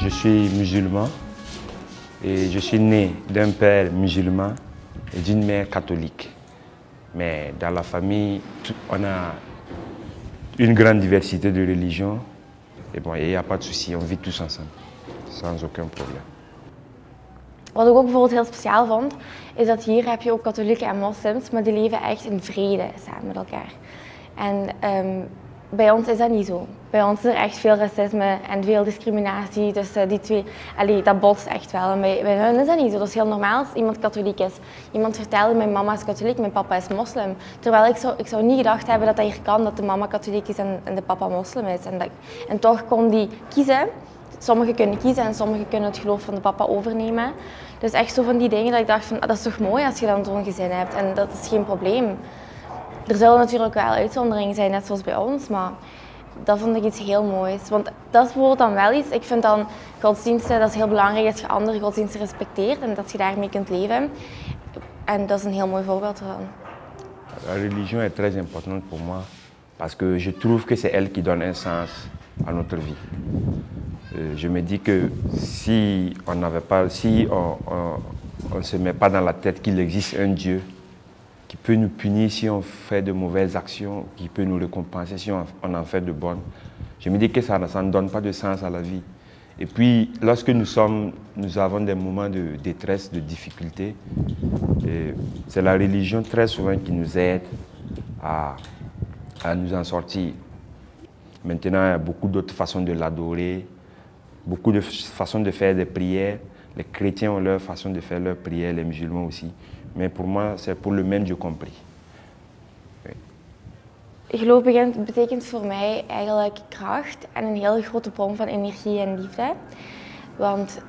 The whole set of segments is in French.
Je suis musulman et je suis né d'un père musulman et d'une mère catholique. Mais dans la famille, on a une grande diversité de religions. Et bon, il n'y a pas de souci, on vit tous ensemble, sans aucun problème. Wat ik ook bijvoorbeeld heel speciaal vond, is dat hier heb je ook katholieken en moslims, maar die leven echt in vrede samen met elkaar. En bij ons is dat niet zo. Bij ons is er echt veel racisme en veel discriminatie tussen die twee. Allee, dat botst echt wel. En bij hen is dat niet zo. Dat is heel normaal als iemand katholiek is. Iemand vertelde, mijn mama is katholiek, mijn papa is moslim. Terwijl ik zou niet gedacht hebben dat dat hier kan, dat de mama katholiek is en de papa moslim is. En toch kon die kiezen. Sommigen kunnen kiezen en sommigen kunnen het geloof van de papa overnemen. Dus echt zo van die dingen dat ik dacht van, dat is toch mooi als je dan zo'n gezin hebt. En dat is geen probleem. Er zullen natuurlijk wel uitzonderingen zijn, net zoals bij ons, maar dat vond ik iets heel moois. Want dat is bijvoorbeeld dan wel iets, ik vind dan godsdiensten, dat is heel belangrijk dat je andere godsdiensten respecteert en dat je daarmee kunt leven. En dat is een heel mooi voorbeeld ervan. La religion est très importante pour moi parce que je trouve que c'est elle qui donne un sens à notre vie. Je me dis que si on ne se met pas dans la tête qu'il existe un Dieu qui peut nous punir si on fait de mauvaises actions, qui peut nous récompenser si on en fait de bonnes. Je me dis que ça ne donne pas de sens à la vie. Et puis, lorsque nous avons des moments de détresse, de difficulté, c'est la religion très souvent qui nous aide à nous en sortir. Maintenant, il y a beaucoup d'autres façons de l'adorer, beaucoup de façons de faire des prières. Les chrétiens ont leur façon de faire leurs prières, les musulmans aussi. Maar pour moi, c'est pour le même Dieu compris. Oui. Geloof betekent voor mij eigenlijk kracht en een hele grote bron van energie en liefde. Want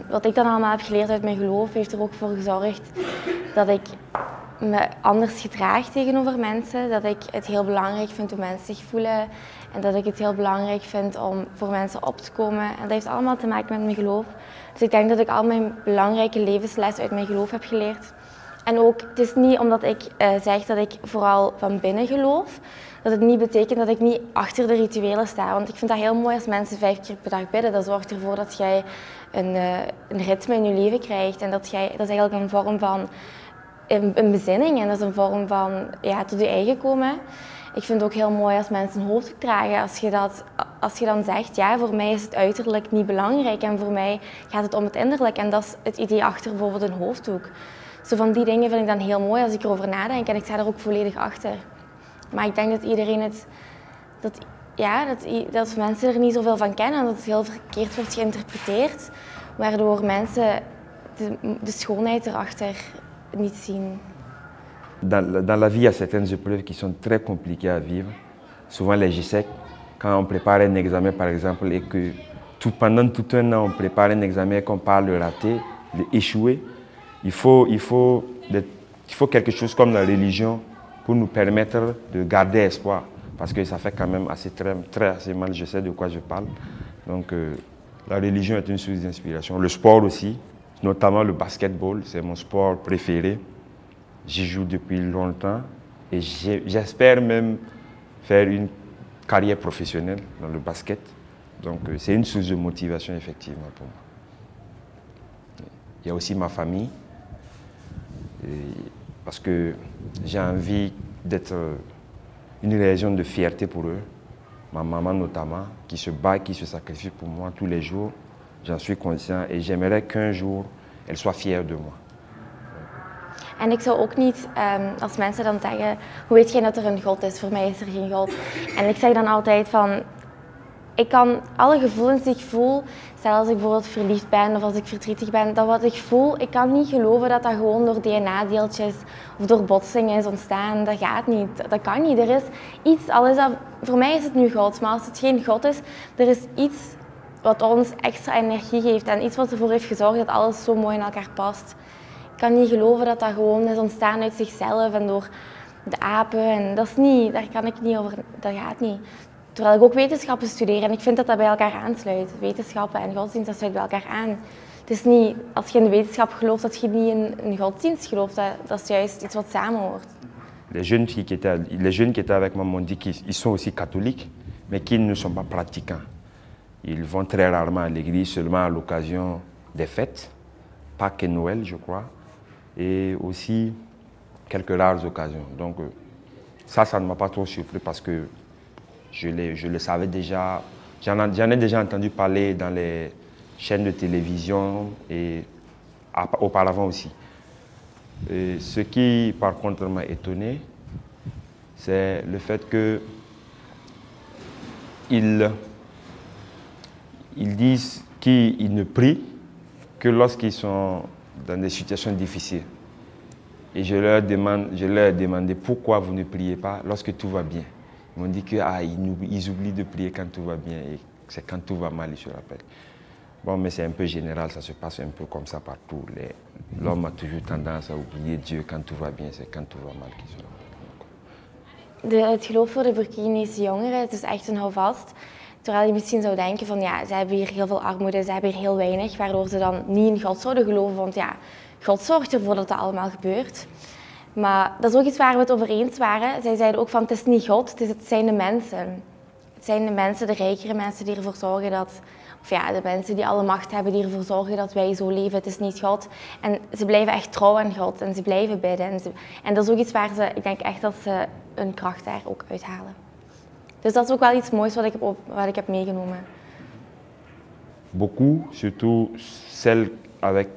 wat ik dan allemaal heb geleerd uit mijn geloof, heeft er ook voor gezorgd dat ik me anders gedraag tegenover mensen. Dat ik het heel belangrijk vind hoe mensen zich voelen. En dat ik het heel belangrijk vind om voor mensen op te komen. En dat heeft allemaal te maken met mijn geloof. Dus ik denk dat ik al mijn belangrijke levenslessen uit mijn geloof heb geleerd. En ook, het is niet omdat ik zeg dat ik vooral van binnen geloof, dat het niet betekent dat ik niet achter de rituelen sta. Want ik vind dat heel mooi als mensen 5 keer per dag bidden. Dat zorgt ervoor dat jij een ritme in je leven krijgt. En dat is eigenlijk een vorm van een bezinning en dat is een vorm van tot je eigen komen. Ik vind het ook heel mooi als mensen een hoofddoek dragen. Als je dan zegt, ja, voor mij is het uiterlijk niet belangrijk en voor mij gaat het om het innerlijk. En dat is het idee achter bijvoorbeeld een hoofddoek. Zo van die dingen vind ik dan heel mooi als ik erover nadenk en ik sta er ook volledig achter. Maar ik denk dat iedereen dat mensen er niet zoveel van kennen en dat het heel verkeerd wordt geïnterpreteerd, waardoor mensen de schoonheid erachter niet zien. Dans la vie, il y a certaines épreuves qui sont très compliquées à vivre. Souvent les échecs, quand on prépare un examen par exemple et que pendant tout un an on prépare un examen et qu'on parle de rater, d'échouer, il faut quelque chose comme la religion pour nous permettre de garder espoir. Parce que ça fait quand même assez mal, je sais de quoi je parle. Donc la religion est une source d'inspiration. Le sport aussi, notamment le basketball, c'est mon sport préféré. J'y joue depuis longtemps et j'espère même faire une carrière professionnelle dans le basket. Donc c'est une source de motivation effectivement pour moi. Il y a aussi ma famille. Parce que j'ai envie d'être une raison de fierté pour eux. Ma maman notamment, qui se bat, qui se sacrifie pour moi tous les jours. J'en suis conscient et j'aimerais qu'un jour, elle soit fière de moi. En ik zou ook niet, als mensen dan zeggen, hoe weet jij dat er een God is? Voor mij is er geen God. En ik zeg dan altijd van, ik kan alle gevoelens die ik voel, stel als ik bijvoorbeeld verliefd ben of als ik verdrietig ben, dat wat ik voel, ik kan niet geloven dat dat gewoon door DNA-deeltjes of door botsingen is ontstaan. Dat gaat niet, dat kan niet. Er is iets, voor mij is het nu God, maar als het geen God is, er is iets wat ons extra energie geeft en iets wat ervoor heeft gezorgd dat alles zo mooi in elkaar past. Ik kan niet geloven dat dat gewoon is ontstaan uit zichzelf en door de apen. En dat is niet, daar kan ik niet over, dat gaat niet. Terwijl ik ook wetenschappen studeer en ik vind dat dat bij elkaar aansluit. Wetenschappen en godsdienst, dat sluit bij elkaar aan. Het is niet, als je in de wetenschap gelooft, dat je niet in een godsdienst gelooft. Dat is juist iets wat samenhoort. Les jeunes qui étaient avec moi m'ont dit qu'ils sont aussi catholiques, mais qu'ils ne sont pas pratiquants. Ils vont très rarement à l'église, seulement à l'occasion des fêtes, Pâques et Noël, je crois, et aussi quelques rares occasions. Donc ça ne m'a pas trop surpris parce que je le savais déjà, j'en ai déjà entendu parler dans les chaînes de télévision et auparavant aussi. Et ce qui, par contre, m'a étonné, c'est le fait qu'ils disent qu'ils ne prient que lorsqu'ils sont dans des situations difficiles. Et je leur ai demandé pourquoi vous ne priez pas lorsque tout va bien. Ils m'ont dit qu'ils oublient de prier quand tout va bien et c'est quand tout va mal, ils se rappellent. Bon, mais c'est un peu général, ça se passe un peu comme ça partout. L'homme a toujours tendance à oublier Dieu quand tout va bien, c'est quand tout va mal qu'il se rappelle. Het geloof voor de Burkinese jongeren, het is echt een houvast. Terwijl je misschien zou denken van ja, ze hebben hier heel veel armoede, ze hebben hier heel weinig, waardoor ze dan niet in God zouden geloven, want ja, God zorgt ervoor dat dat allemaal gebeurt. Maar dat is ook iets waar we het over eens waren. Zij zeiden ook van het is niet God, het zijn de mensen. Het zijn de mensen, de rijkere mensen die ervoor zorgen dat, of ja, de mensen die alle macht hebben die ervoor zorgen dat wij zo leven. Het is niet God. En ze blijven echt trouw aan God en ze blijven bidden. En dat is ook iets waar ze, ik denk echt dat ze hun kracht daar ook uithalen. Dus dat is ook wel iets moois wat ik heb meegenomen. Beaucoup, surtout celles avec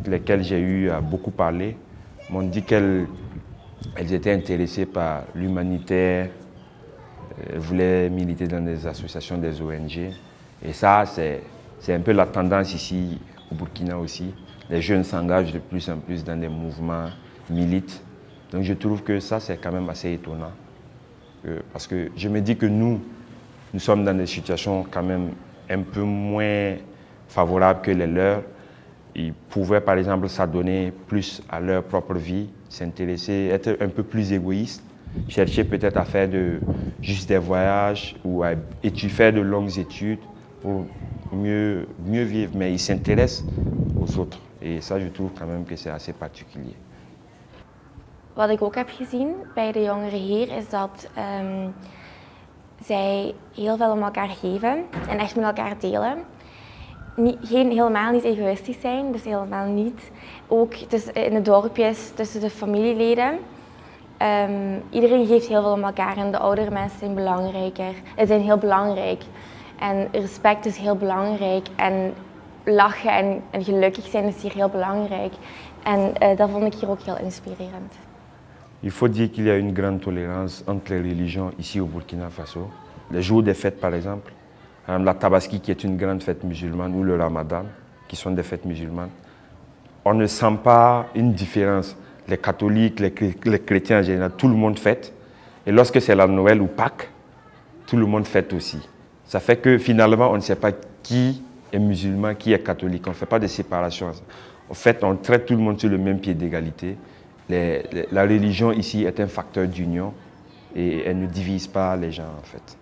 lesquelles j'ai eu à beaucoup parler, m'ont dit qu'elles étaient intéressées par l'humanitaire, voulaient militer dans des associations, des ONG. Et ça, c'est un peu la tendance ici au Burkina aussi. Les jeunes s'engagent de plus en plus dans des mouvements, militent. Donc je trouve que ça, c'est quand même assez étonnant. Parce que je me dis que nous sommes dans des situations quand même un peu moins favorables que les leurs. Ils pouvaient par exemple s'adonner plus à leur propre vie, s'intéresser, être un peu plus égoïstes, chercher peut-être à faire juste des voyages ou à faire de longues études pour mieux vivre. Mais ils s'intéressent aux autres. Et ça, je trouve quand même que c'est assez particulier. Wat ik ook heb gezien bij de jongeren hier is dat zij heel veel om elkaar geven en echt met elkaar delen. Helemaal niet egoïstisch zijn, dus helemaal niet. Ook in de dorpjes, tussen de familieleden. Iedereen geeft heel veel om elkaar en de oudere mensen zijn belangrijker. Zijn heel belangrijk. En respect is heel belangrijk. En lachen en gelukkig zijn is hier heel belangrijk. En dat vond ik hier ook heel inspirerend. Il faut dire qu'il y a une grande tolérance entre les religions ici au Burkina Faso. Les jours des fêtes, par exemple, la Tabaski qui est une grande fête musulmane ou le Ramadan qui sont des fêtes musulmanes, on ne sent pas une différence. Les catholiques, les chrétiens en général, tout le monde fête. Et lorsque c'est la Noël ou Pâques, tout le monde fête aussi. Ça fait que finalement, on ne sait pas qui est musulman, qui est catholique. On ne fait pas de séparation. En fait, on traite tout le monde sur le même pied d'égalité. La religion ici est un facteur d'union et elle ne divise pas les gens en fait.